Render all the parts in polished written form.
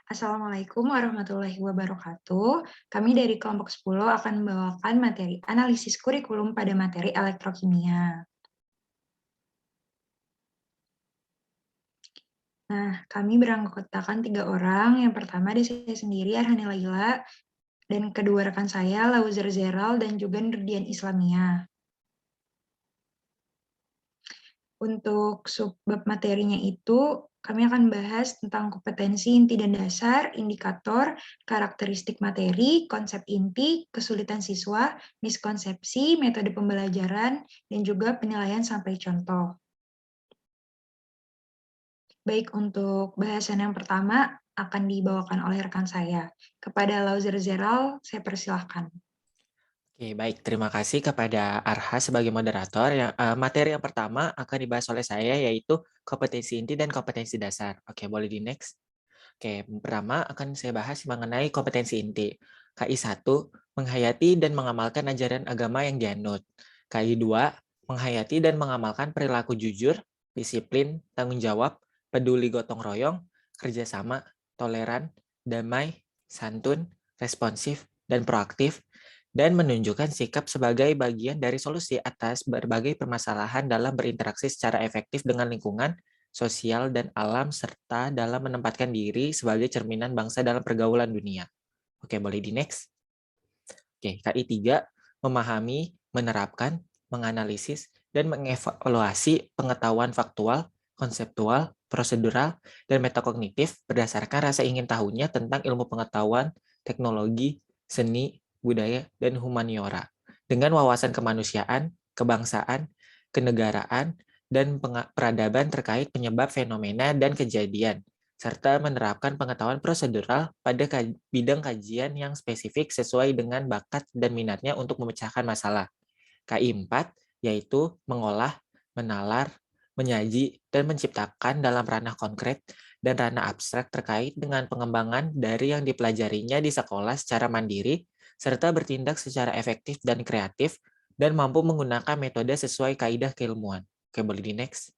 Assalamualaikum warahmatullahi wabarakatuh. Kami dari kelompok 10 akan membawakan materi analisis kurikulum pada materi elektrokimia. Nah, kami beranggotakan 3 orang. Yang pertama ada saya sendiri, Arhani Laila, dan kedua rekan saya, Lauzer Zeral, dan juga Nurdian Islamia. Untuk subbab materinya itu, kami akan bahas tentang kompetensi inti dan dasar, indikator, karakteristik materi, konsep inti, kesulitan siswa, miskonsepsi, metode pembelajaran, dan juga penilaian sampai contoh. Baik, untuk bahasan yang pertama akan dibawakan oleh rekan saya. Kepada Lauzer Zeral, saya persilahkan. Oke, baik. Terima kasih kepada Arha sebagai moderator. Materi yang pertama akan dibahas oleh saya yaitu kompetensi inti dan kompetensi dasar. Oke, boleh di next. Oke, pertama akan saya bahas mengenai kompetensi inti. KI 1, menghayati dan mengamalkan ajaran agama yang dianut. KI 2, menghayati dan mengamalkan perilaku jujur, disiplin, tanggung jawab, peduli gotong royong, kerjasama, toleran, damai, santun, responsif, dan proaktif, dan menunjukkan sikap sebagai bagian dari solusi atas berbagai permasalahan dalam berinteraksi secara efektif dengan lingkungan, sosial, dan alam, serta dalam menempatkan diri sebagai cerminan bangsa dalam pergaulan dunia. Oke, boleh di next. Oke, KI 3, memahami, menerapkan, menganalisis, dan mengevaluasi pengetahuan faktual, konseptual, prosedural, dan metakognitif berdasarkan rasa ingin tahunya tentang ilmu pengetahuan, teknologi, seni, budaya, dan humaniora. Dengan wawasan kemanusiaan, kebangsaan, kenegaraan, dan peradaban terkait penyebab fenomena dan kejadian, serta menerapkan pengetahuan prosedural pada bidang kajian yang spesifik sesuai dengan bakat dan minatnya untuk memecahkan masalah. KI 4, yaitu mengolah, menalar, menyaji, dan menciptakan dalam ranah konkret dan ranah abstrak terkait dengan pengembangan dari yang dipelajarinya di sekolah secara mandiri, serta bertindak secara efektif dan kreatif, dan mampu menggunakan metode sesuai kaidah keilmuan. Oke, boleh di next.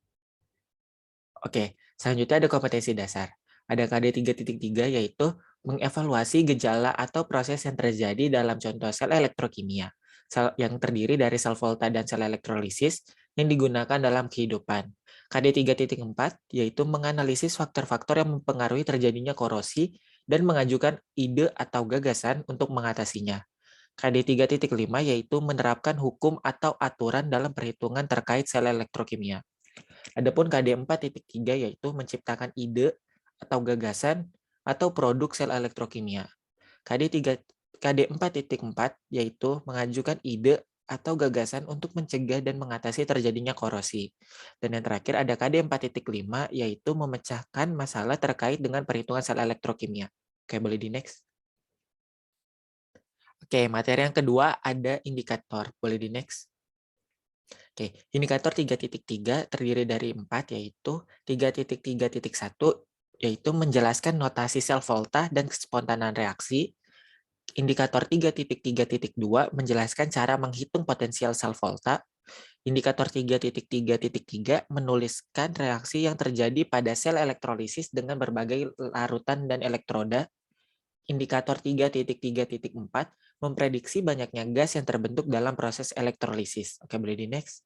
Oke, selanjutnya ada kompetensi dasar. Ada KD 3.3 yaitu mengevaluasi gejala atau proses yang terjadi dalam contoh sel elektrokimia, sel yang terdiri dari sel volta dan sel elektrolisis yang digunakan dalam kehidupan. KD 3.4 yaitu menganalisis faktor-faktor yang mempengaruhi terjadinya korosi dan mengajukan ide atau gagasan untuk mengatasinya. KD 3.5 yaitu menerapkan hukum atau aturan dalam perhitungan terkait sel elektrokimia. Adapun KD 4.3 yaitu menciptakan ide atau gagasan atau produk sel elektrokimia. KD 4.4 yaitu mengajukan ide atau gagasan untuk mencegah dan mengatasi terjadinya korosi. Dan yang terakhir ada KD 4.5 yaitu memecahkan masalah terkait dengan perhitungan sel elektrokimia. Oke, boleh di next. Oke, materi yang kedua ada indikator. Boleh di next. Oke, indikator 3.3 terdiri dari 4, yaitu 3.3.1 yaitu menjelaskan notasi sel volta dan kespontanan reaksi. Indikator 3.3.2 menjelaskan cara menghitung potensial sel volta. Indikator 3.3.3 menuliskan reaksi yang terjadi pada sel elektrolisis dengan berbagai larutan dan elektroda. Indikator 3.3.4 memprediksi banyaknya gas yang terbentuk dalam proses elektrolisis. Oke, boleh di next.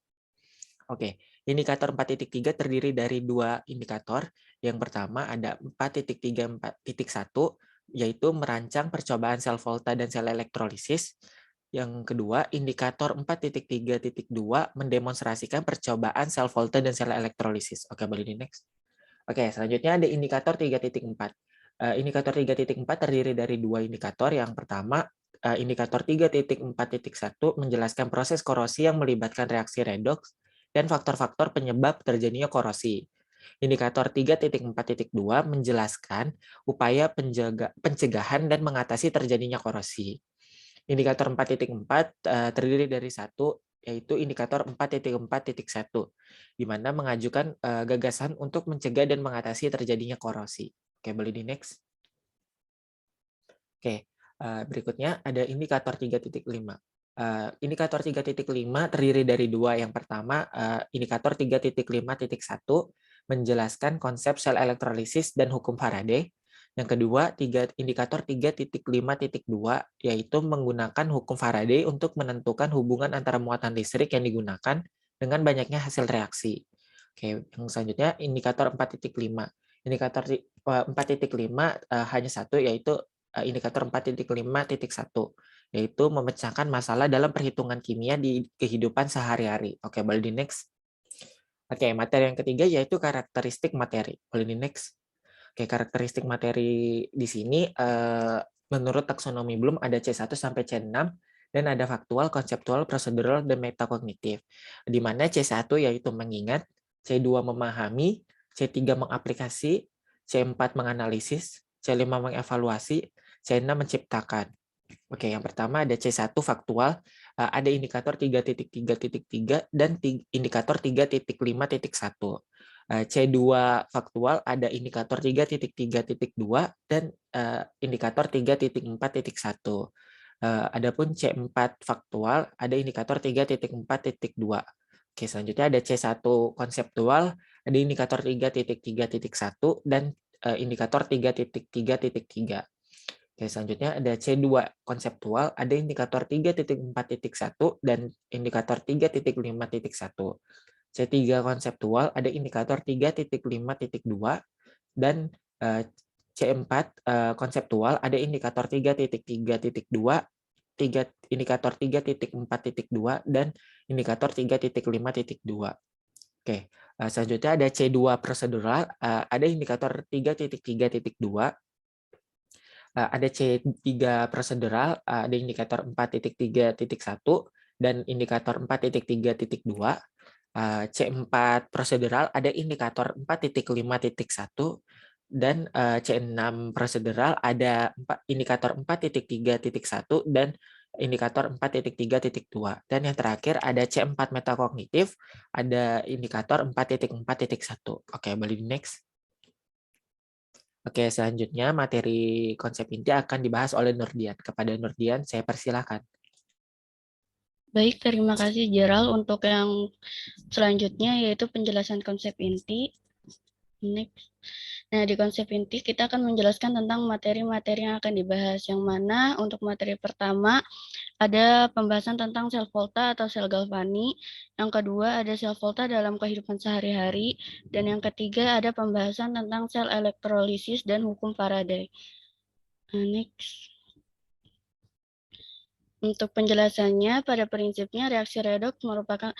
Oke, indikator 4.3 terdiri dari dua indikator. Yang pertama ada 4.3.1, yaitu merancang percobaan sel volta dan sel elektrolisis. Yang kedua, indikator 4.3.2 mendemonstrasikan percobaan sel volta dan sel elektrolisis. Oke, boleh di next. Oke, selanjutnya ada indikator 3.4. Indikator 3.4 terdiri dari dua indikator. Yang pertama, indikator 3.4.1 menjelaskan proses korosi yang melibatkan reaksi redoks dan faktor-faktor penyebab terjadinya korosi. Indikator 3.4.2 menjelaskan upaya pencegahan dan mengatasi terjadinya korosi. Indikator 4.4 terdiri dari satu, yaitu indikator 4.4.1, di mana mengajukan gagasan untuk mencegah dan mengatasi terjadinya korosi. Oke, boleh di next. Oke, berikutnya ada indikator 3.5. Indikator 3.5 terdiri dari dua. Yang pertama, indikator 3.5.1 menjelaskan konsep sel elektrolisis dan hukum Faraday. Yang kedua, indikator 3.5.2 yaitu menggunakan hukum Faraday untuk menentukan hubungan antara muatan listrik yang digunakan dengan banyaknya hasil reaksi. Oke, yang selanjutnya indikator 4.5. Indikator 4.5 hanya satu, yaitu indikator 4.5.1, yaitu memecahkan masalah dalam perhitungan kimia di kehidupan sehari-hari. Oke, boleh di next. Oke, materi yang ketiga yaitu karakteristik materi. Boleh di next. Oke, karakteristik materi di sini menurut taksonomi Bloom ada C1 sampai C6 dan ada faktual, konseptual, prosedural, dan metakognitif. Di mana C1 yaitu mengingat, C2 memahami, C3 mengaplikasi, C4 menganalisis, C5 mengevaluasi, C6 menciptakan. Oke, yang pertama ada C1 faktual, ada indikator 3.3.3 dan indikator 3.5.1. C2 faktual ada indikator 3.3.2 dan indikator 3.4.1. Adapun C4 faktual ada indikator 3.4.2. Oke, selanjutnya ada C1 konseptual, ada indikator 3.3.1 dan indikator 3.3.3. Oke, selanjutnya ada C2 konseptual, ada indikator 3.4.1 dan indikator 3.5.1. C3 konseptual, ada indikator 3.5.2 dan C4 konseptual, ada indikator 3.3.2, indikator 3.4.2 dan indikator 3.5.2. Oke, selanjutnya ada C2 prosedural, ada indikator 3.3.2, ada C3 prosedural, ada indikator 4.3.1 dan indikator 4.3.2. C4 prosedural ada indikator 4.5.1 dan C6 prosedural ada indikator 4.3.1 dan indikator 4.3.2. Dan yang terakhir ada C4 metakognitif, ada indikator 4.4.1. Oke, boleh di next. Oke, selanjutnya materi konsep inti akan dibahas oleh Nurdian. Kepada Nurdian, saya persilakan. Baik, terima kasih Gerald untuk yang selanjutnya yaitu penjelasan konsep inti. Next. Nah, di konsep inti kita akan menjelaskan tentang materi-materi yang akan dibahas. Yang mana untuk materi pertama ada pembahasan tentang sel volta atau sel galvani. Yang kedua ada sel volta dalam kehidupan sehari-hari. Dan yang ketiga ada pembahasan tentang sel elektrolisis dan hukum Faraday. Next. Untuk penjelasannya, pada prinsipnya reaksi redoks merupakan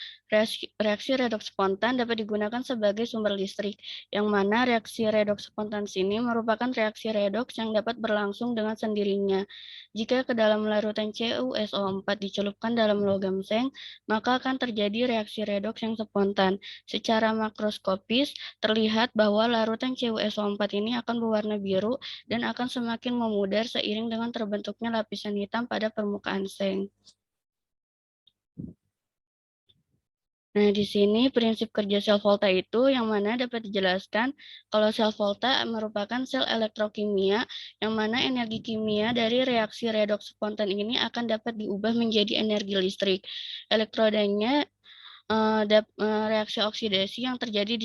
reaksi redoks spontan dapat digunakan sebagai sumber listrik, yang mana reaksi redoks spontan sini merupakan reaksi redoks yang dapat berlangsung dengan sendirinya. Jika ke dalam larutan CuSO4 dicelupkan dalam logam seng, maka akan terjadi reaksi redoks yang spontan. Secara makroskopis, terlihat bahwa larutan CuSO4 ini akan berwarna biru dan akan semakin memudar seiring dengan terbentuknya lapisan hitam pada permukaan seng. Nah, di sini prinsip kerja sel volta itu yang mana dapat dijelaskan kalau sel volta merupakan sel elektrokimia yang mana energi kimia dari reaksi redoks spontan ini akan dapat diubah menjadi energi listrik. Elektrodanya reaksi oksidasi yang terjadi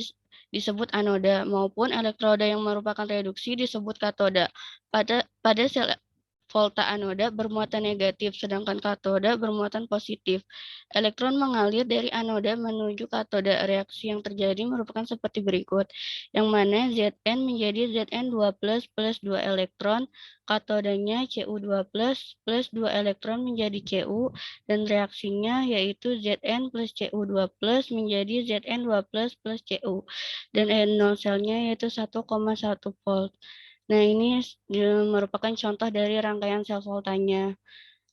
disebut anoda maupun elektroda yang merupakan reduksi disebut katoda. Pada sel volta anoda bermuatan negatif, sedangkan katoda bermuatan positif. Elektron mengalir dari anoda menuju katoda. Reaksi yang terjadi merupakan seperti berikut, yang mana Zn menjadi Zn2 plus 2 elektron, katodanya Cu2 plus 2 elektron menjadi Cu, dan reaksinya yaitu Zn plus Cu2 plus menjadi Zn2 plus Cu, dan N0 selnya yaitu 1,1 volt. Nah, ini merupakan contoh dari rangkaian sel voltanya.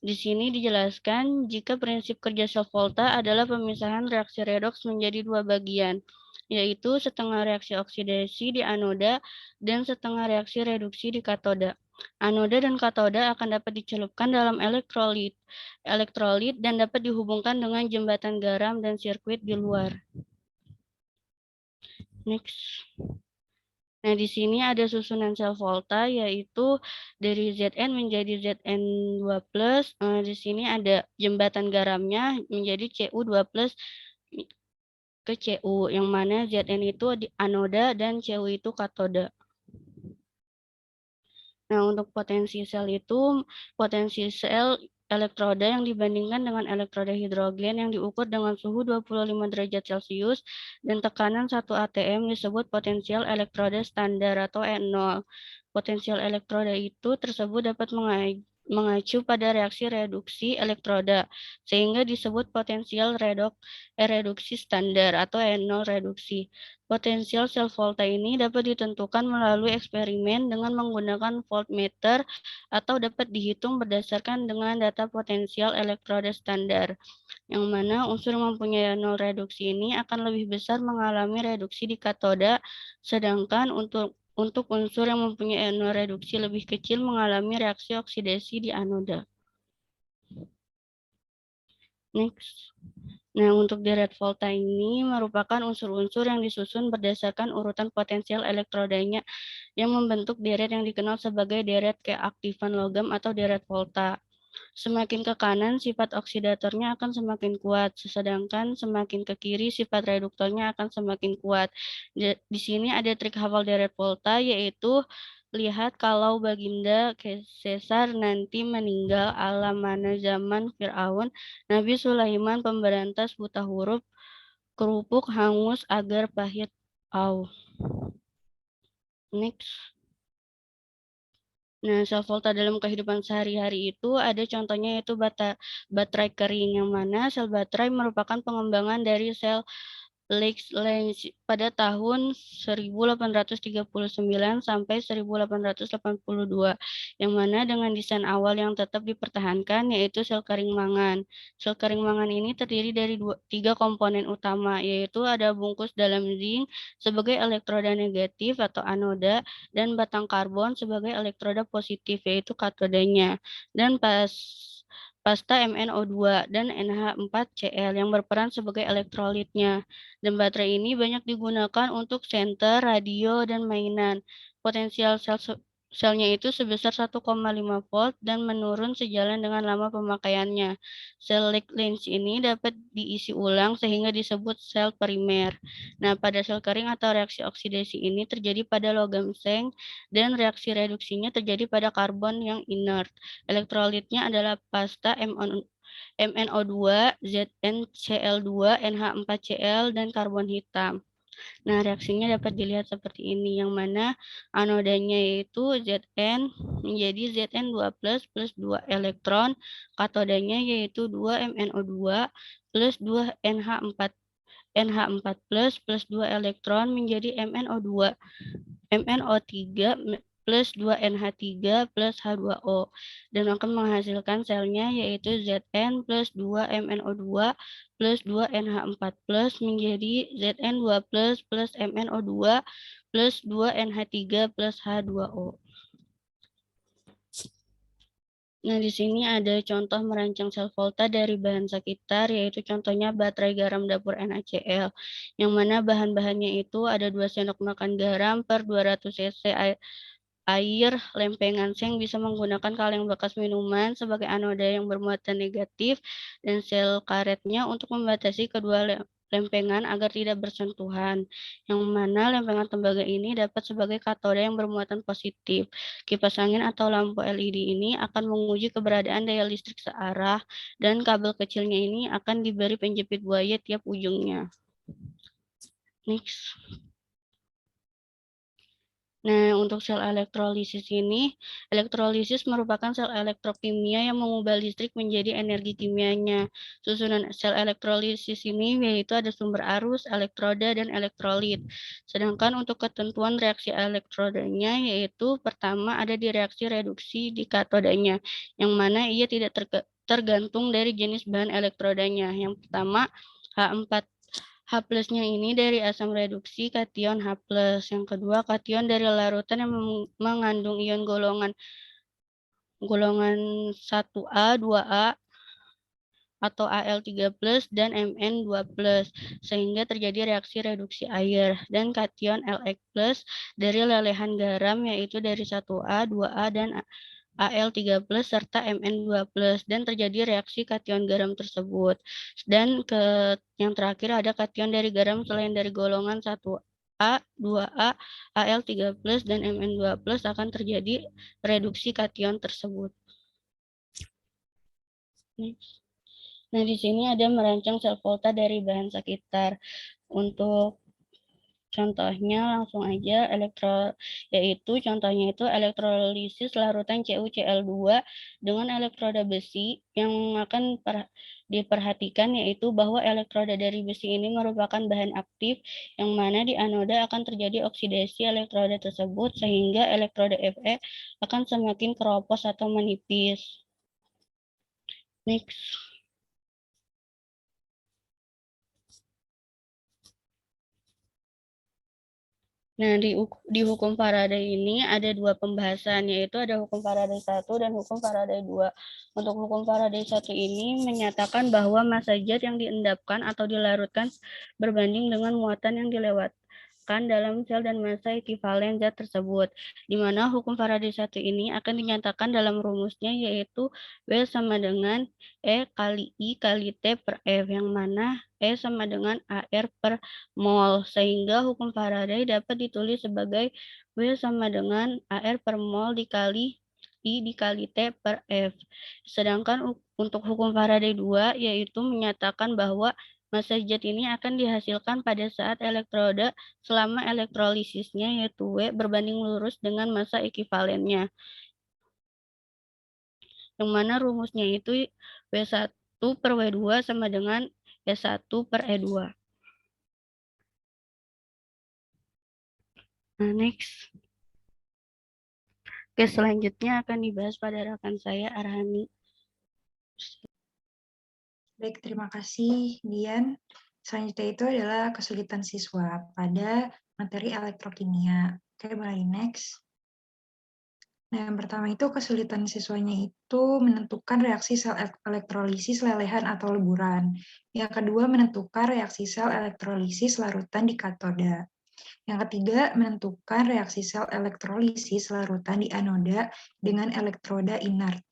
Di sini dijelaskan jika prinsip kerja sel volta adalah pemisahan reaksi redoks menjadi dua bagian, yaitu setengah reaksi oksidasi di anoda dan setengah reaksi reduksi di katoda. Anoda dan katoda akan dapat dicelupkan dalam elektrolit dan dapat dihubungkan dengan jembatan garam dan sirkuit di luar. Next. Nah, di sini ada susunan sel volta yaitu dari Zn menjadi Zn2+. Di sini ada jembatan garamnya menjadi Cu2+ ke Cu, yang mana Zn itu di anoda dan Cu itu katoda. Nah, untuk potensi sel itu, potensi sel elektroda yang dibandingkan dengan elektroda hidrogen yang diukur dengan suhu 25 derajat Celcius dan tekanan 1 atm disebut potensial elektroda standar atau E0. Potensial elektroda itu tersebut dapat mengacu pada reaksi reduksi elektroda, sehingga disebut potensial reduksi standar atau E0 reduksi. Potensial sel volta ini dapat ditentukan melalui eksperimen dengan menggunakan voltmeter atau dapat dihitung berdasarkan dengan data potensial elektroda standar, yang mana unsur yang mempunyai nol reduksi ini akan lebih besar mengalami reduksi di katoda, sedangkan untuk unsur yang mempunyai nol reduksi lebih kecil mengalami reaksi oksidasi di anoda. Next. Nah, untuk deret volta ini merupakan unsur-unsur yang disusun berdasarkan urutan potensial elektrodanya yang membentuk deret yang dikenal sebagai deret keaktifan logam atau deret volta. Semakin ke kanan, sifat oksidatornya akan semakin kuat, sedangkan semakin ke kiri, sifat reduktornya akan semakin kuat. Di sini ada trik hafal deret volta, yaitu lihat kalau Baginda Caesar nanti meninggal ala mana zaman Fir'aun, Nabi Sulaiman pemberantas buta huruf, kerupuk hangus agar pahit au. Next. Nah, sel volta dalam kehidupan sehari-hari itu ada contohnya yaitu baterai kering, yang mana sel baterai merupakan pengembangan dari sel Lens pada tahun 1839 sampai 1882, yang mana dengan desain awal yang tetap dipertahankan yaitu sel kering mangan. Sel kering mangan ini terdiri dari tiga komponen utama, yaitu ada bungkus dalam zinc sebagai elektroda negatif atau anoda, dan batang karbon sebagai elektroda positif yaitu katodanya, dan pasta MnO2 dan NH4Cl yang berperan sebagai elektrolitnya. Dan baterai ini banyak digunakan untuk senter, radio, dan mainan. Potensial selnya itu sebesar 1,5 volt dan menurun sejalan dengan lama pemakaiannya. Sel Lens ini dapat diisi ulang sehingga disebut sel primer. Nah, pada sel kering atau reaksi oksidasi ini terjadi pada logam seng dan reaksi reduksinya terjadi pada karbon yang inert. Elektrolitnya adalah pasta MnO2, ZnCl2, NH4Cl, dan karbon hitam. Nah, reaksinya dapat dilihat seperti ini, yang mana anodanya yaitu Zn menjadi Zn2 plus 2 elektron, katodanya yaitu 2 MnO2 plus 2 NH4 plus 2 elektron menjadi MnO2, MnO3 plus 2 NH3 plus H2O, dan akan menghasilkan selnya yaitu Zn plus 2 MnO2 plus 2 NH4 plus menjadi Zn2 plus MnO2 plus 2 NH3 plus H2O. Nah, di sini ada contoh merancang sel volta dari bahan sekitar, yaitu contohnya baterai garam dapur NaCl, yang mana bahan-bahannya itu ada 2 sendok makan garam per 200 cc air, lempengan seng bisa menggunakan kaleng bekas minuman sebagai anoda yang bermuatan negatif, dan sel karetnya untuk membatasi kedua lempengan agar tidak bersentuhan, yang mana lempengan tembaga ini dapat sebagai katoda yang bermuatan positif. Kipas angin atau lampu LED ini akan menguji keberadaan daya listrik searah, dan kabel kecilnya ini akan diberi penjepit buaya tiap ujungnya. Next. Nah, untuk sel elektrolisis ini, elektrolisis merupakan sel elektrokimia yang mengubah listrik menjadi energi kimianya. Susunan sel elektrolisis ini yaitu ada sumber arus, elektroda, dan elektrolit. Sedangkan untuk ketentuan reaksi elektrodanya yaitu pertama ada di reaksi reduksi di katodanya, yang mana ia tidak tergantung dari jenis bahan elektrodanya. Yang pertama, H plusnya ini dari asam reduksi kation H+. Yang kedua, kation dari larutan yang mengandung ion golongan 1A, 2A, atau Al3+, dan Mn2+, sehingga terjadi reaksi reduksi air. Dan kation Lx+, dari lelehan garam, yaitu dari 1A, 2A, dan Al3+, serta Mn2+, dan terjadi reaksi kation garam tersebut. Dan yang terakhir ada kation dari garam selain dari golongan 1 A, 2A, Al3+, dan Mn2+, akan terjadi reduksi kation tersebut. Nah, di sini ada merancang sel volta dari bahan sekitar. Untuk contohnya langsung aja contohnya itu elektrolisis larutan CuCl2 dengan elektroda besi. Yang akan diperhatikan yaitu bahwa elektroda dari besi ini merupakan bahan aktif yang mana di anoda akan terjadi oksidasi elektroda tersebut sehingga elektroda Fe akan semakin keropos atau menipis. Next. Nah, di hukum Faraday ini ada dua pembahasan, yaitu ada hukum Faraday 1 dan hukum Faraday 2. Untuk hukum Faraday 1 ini menyatakan bahwa massa zat yang diendapkan atau dilarutkan berbanding dengan muatan yang dilewatkan dalam sel dan massa ekivalen zat tersebut, di mana hukum Faraday 1 ini akan dinyatakan dalam rumusnya, yaitu W sama dengan E kali I kali T per F, yang mana E sama dengan AR per mol, sehingga hukum Faraday dapat ditulis sebagai W sama dengan AR per mol dikali I dikali T per F. Sedangkan untuk hukum Faraday 2 yaitu menyatakan bahwa massa zat ini akan dihasilkan pada saat elektroda selama elektrolisisnya yaitu W berbanding lurus dengan massa ekivalennya. Yang mana rumusnya itu W1 per W2 sama dengan E1 per E2. Nah, next. Oke, selanjutnya akan dibahas pada rekan saya, Arhani. Baik, terima kasih, Dian. Selanjutnya itu adalah kesulitan siswa pada materi elektrokimia. Oke, mulai next. Nah, yang pertama itu kesulitan siswanya itu menentukan reaksi sel elektrolisis lelehan atau leburan. Yang kedua, menentukan reaksi sel elektrolisis larutan di katoda. Yang ketiga, menentukan reaksi sel elektrolisis larutan di anoda dengan elektroda inert.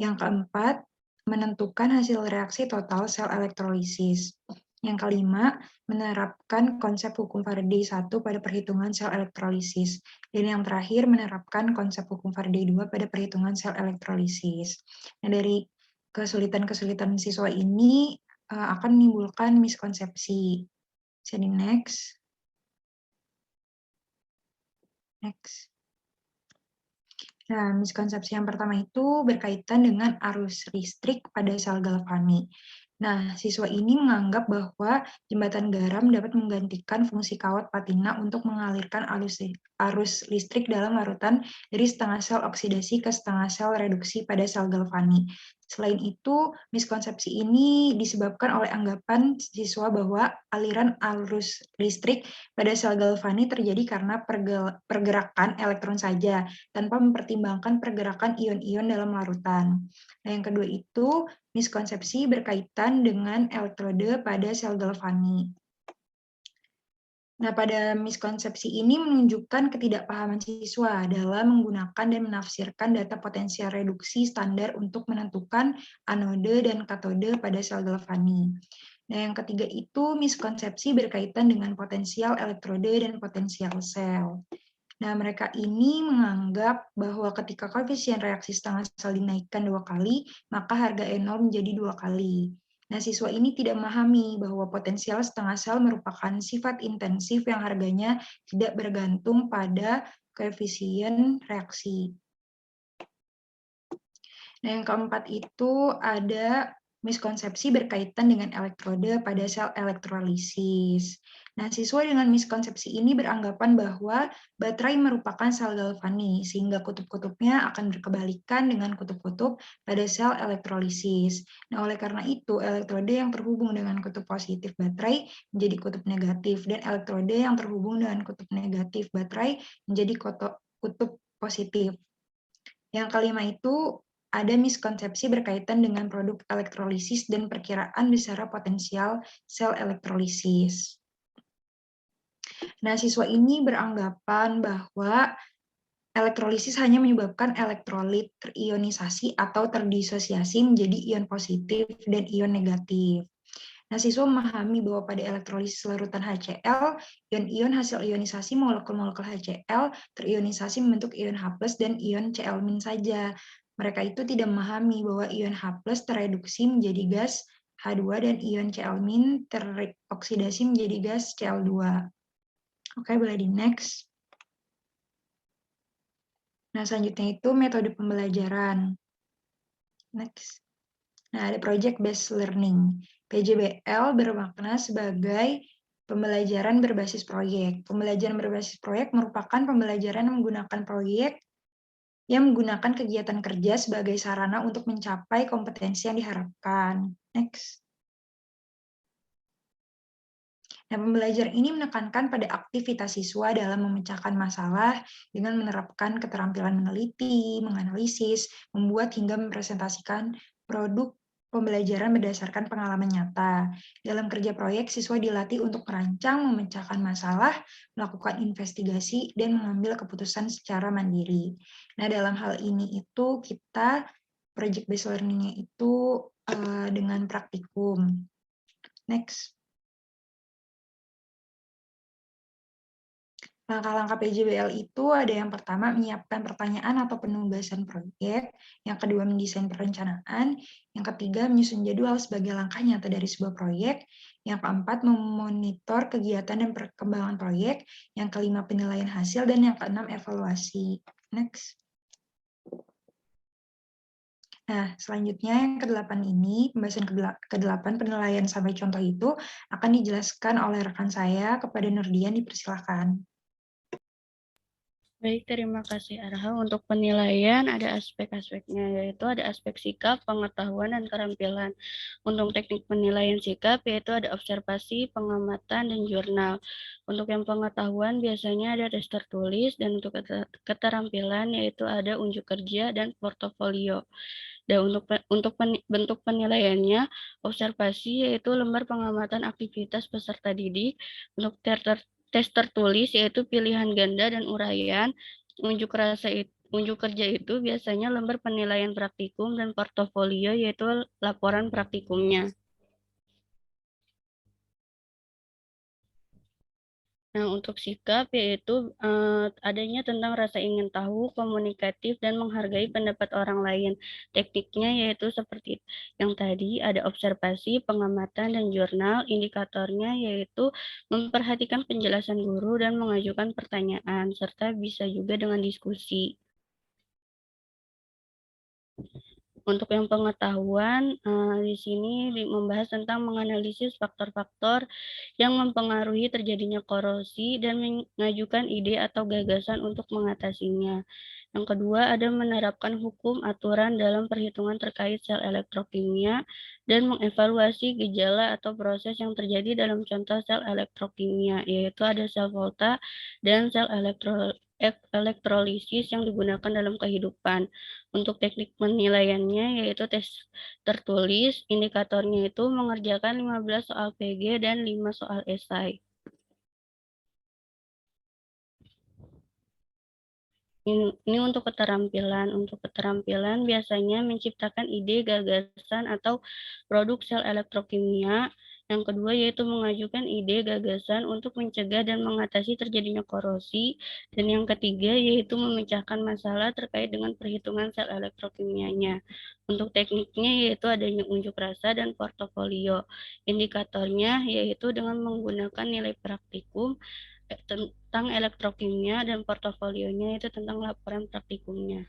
Yang keempat, menentukan hasil reaksi total sel elektrolisis. Yang kelima, menerapkan konsep hukum Faraday 1 pada perhitungan sel elektrolisis. Dan yang terakhir, menerapkan konsep hukum Faraday 2 pada perhitungan sel elektrolisis. Nah, dari kesulitan-kesulitan siswa ini akan menimbulkan miskonsepsi. Jadi next. Next. Nah, miskonsepsi yang pertama itu berkaitan dengan arus listrik pada sel galvani. Nah, siswa ini menganggap bahwa jembatan garam dapat menggantikan fungsi kawat patina untuk mengalirkan arus listrik dalam larutan dari setengah sel oksidasi ke setengah sel reduksi pada sel galvani. Selain itu, miskonsepsi ini disebabkan oleh anggapan siswa bahwa aliran arus listrik pada sel galvani terjadi karena pergerakan elektron saja, tanpa mempertimbangkan pergerakan ion-ion dalam larutan. Nah, yang kedua itu, miskonsepsi berkaitan dengan elektrode pada sel galvani. Nah, pada miskonsepsi ini menunjukkan ketidakpahaman siswa dalam menggunakan dan menafsirkan data potensial reduksi standar untuk menentukan anode dan katode pada sel galvani. Nah, yang ketiga itu miskonsepsi berkaitan dengan potensial elektrode dan potensial sel. Nah, mereka ini menganggap bahwa ketika koefisien reaksi setengah sel dinaikkan 2 kali, maka harga E0 menjadi 2 kali. Nah, siswa ini tidak memahami bahwa potensial setengah sel merupakan sifat intensif yang harganya tidak bergantung pada koefisien reaksi. Nah, yang keempat itu ada miskonsepsi berkaitan dengan elektrode pada sel elektrolisis. Nah, siswa dengan miskonsepsi ini beranggapan bahwa baterai merupakan sel galvani, sehingga kutub-kutubnya akan berkebalikan dengan kutub-kutub pada sel elektrolisis. Nah, oleh karena itu, elektrode yang terhubung dengan kutub positif baterai menjadi kutub negatif, dan elektrode yang terhubung dengan kutub negatif baterai menjadi kutub positif. Yang kelima itu ada miskonsepsi berkaitan dengan produk elektrolisis dan perkiraan besar potensial sel elektrolisis. Nah, siswa ini beranggapan bahwa elektrolisis hanya menyebabkan elektrolit terionisasi atau terdisosiasi menjadi ion positif dan ion negatif. Nah, siswa memahami bahwa pada elektrolisis larutan HCl, ion-ion hasil ionisasi molekul-molekul HCl terionisasi membentuk ion H+ dan ion Cl- saja. Mereka itu tidak memahami bahwa ion H+ tereduksi menjadi gas H2 dan ion Cl- teroksidasi menjadi gas Cl2. Oke, boleh di next. Nah, selanjutnya itu metode pembelajaran. Next. Nah, ada project based learning. PJBL bermakna sebagai pembelajaran berbasis proyek. Pembelajaran berbasis proyek merupakan pembelajaran yang menggunakan proyek yang menggunakan kegiatan kerja sebagai sarana untuk mencapai kompetensi yang diharapkan. Next. Nah, pembelajaran ini menekankan pada aktivitas siswa dalam memecahkan masalah dengan menerapkan keterampilan meneliti, menganalisis, membuat hingga mempresentasikan produk pembelajaran berdasarkan pengalaman nyata. Dalam kerja proyek, siswa dilatih untuk merancang, memecahkan masalah, melakukan investigasi, dan mengambil keputusan secara mandiri. Nah, dalam hal ini itu kita project based learning-nya itu dengan praktikum. Next. Langkah-langkah PJBL itu ada yang pertama, menyiapkan pertanyaan atau penugasan proyek, yang kedua, mendesain perencanaan, yang ketiga, menyusun jadwal sebagai langkah nyata dari sebuah proyek, yang keempat, memonitor kegiatan dan perkembangan proyek, yang kelima, penilaian hasil, dan yang keenam, evaluasi. Next. Nah, selanjutnya yang ke-8 ini, pembahasan ke-8 penilaian sampai contoh itu akan dijelaskan oleh rekan saya. Kepada Nurdian, dipersilakan. Baik, terima kasih Arha. Untuk penilaian ada aspek-aspeknya, yaitu ada aspek sikap, pengetahuan, dan keterampilan. Untuk teknik penilaian sikap, yaitu ada observasi, pengamatan, dan jurnal. Untuk yang pengetahuan biasanya ada tes tertulis, dan untuk keterampilan yaitu ada unjuk kerja dan portofolio. Dan untuk bentuk penilaiannya, observasi yaitu lembar pengamatan aktivitas peserta didik. Untuk tes tertulis yaitu pilihan ganda dan uraian. Unjuk kerja itu biasanya lembar penilaian praktikum, dan portofolio yaitu laporan praktikumnya. Nah, untuk sikap yaitu adanya tentang rasa ingin tahu, komunikatif, dan menghargai pendapat orang lain. Tekniknya yaitu seperti yang tadi, ada observasi, pengamatan, dan jurnal. Indikatornya yaitu memperhatikan penjelasan guru dan mengajukan pertanyaan, serta bisa juga dengan diskusi. Untuk yang pengetahuan, di sini membahas tentang menganalisis faktor-faktor yang mempengaruhi terjadinya korosi dan mengajukan ide atau gagasan untuk mengatasinya. Yang kedua, ada menerapkan hukum aturan dalam perhitungan terkait sel elektrokimia dan mengevaluasi gejala atau proses yang terjadi dalam contoh sel elektrokimia, yaitu ada sel volta dan sel elektrolisis yang digunakan dalam kehidupan. Untuk teknik penilaiannya yaitu tes tertulis, indikatornya itu mengerjakan 15 soal PG dan 5 soal esai. Ini untuk keterampilan. Untuk keterampilan biasanya menciptakan ide, gagasan, atau produk sel elektrokimia. Yang kedua yaitu mengajukan ide, gagasan untuk mencegah dan mengatasi terjadinya korosi. Dan yang ketiga yaitu memecahkan masalah terkait dengan perhitungan sel elektrokimianya. Untuk tekniknya yaitu adanya unjuk rasa dan portofolio. Indikatornya yaitu dengan menggunakan nilai praktikum tentang elektrokimia, dan portofolionya itu tentang laporan praktikumnya.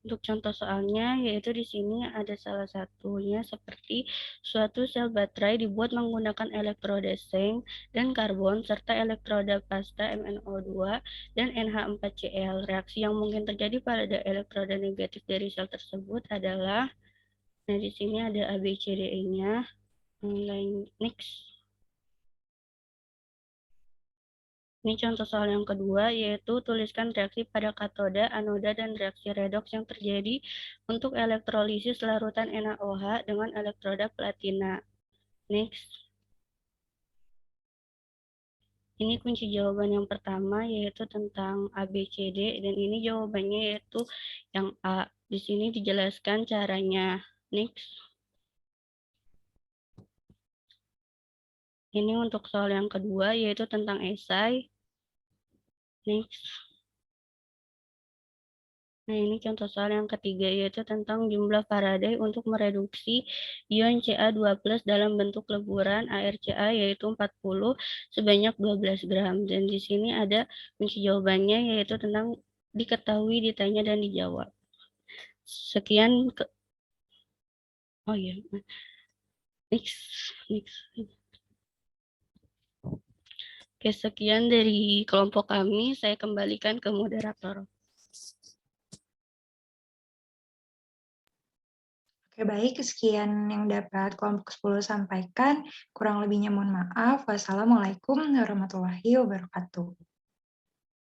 Untuk contoh soalnya, yaitu di sini ada salah satunya seperti suatu sel baterai dibuat menggunakan elektroda zinc dan karbon serta elektroda pasta MnO2 dan NH4Cl. Reaksi yang mungkin terjadi pada elektroda negatif dari sel tersebut adalah, nah di sini ada ABCDE-nya. Next. Ini contoh soal yang kedua, yaitu tuliskan reaksi pada katoda, anoda, dan reaksi redoks yang terjadi untuk elektrolisis larutan NaOH dengan elektroda platina. Next. Ini kunci jawaban yang pertama, yaitu tentang ABCD, dan ini jawabannya yaitu yang A. Di sini dijelaskan caranya. Next. Ini untuk soal yang kedua, yaitu tentang esai. Next. Nah, ini contoh soal yang ketiga, yaitu tentang jumlah Faraday untuk mereduksi ion Ca2+ dalam bentuk leburan ArCa, yaitu 40 sebanyak 12 gram. Dan di sini ada kunci jawabannya, yaitu tentang diketahui, ditanya, dan dijawab. Sekian. Oh iya. Next. Oke, sekian dari kelompok kami. Saya kembalikan ke moderator. Oke, baik. Sekian yang dapat kelompok 10 sampaikan. Kurang lebihnya mohon maaf. Wassalamualaikum warahmatullahi wabarakatuh.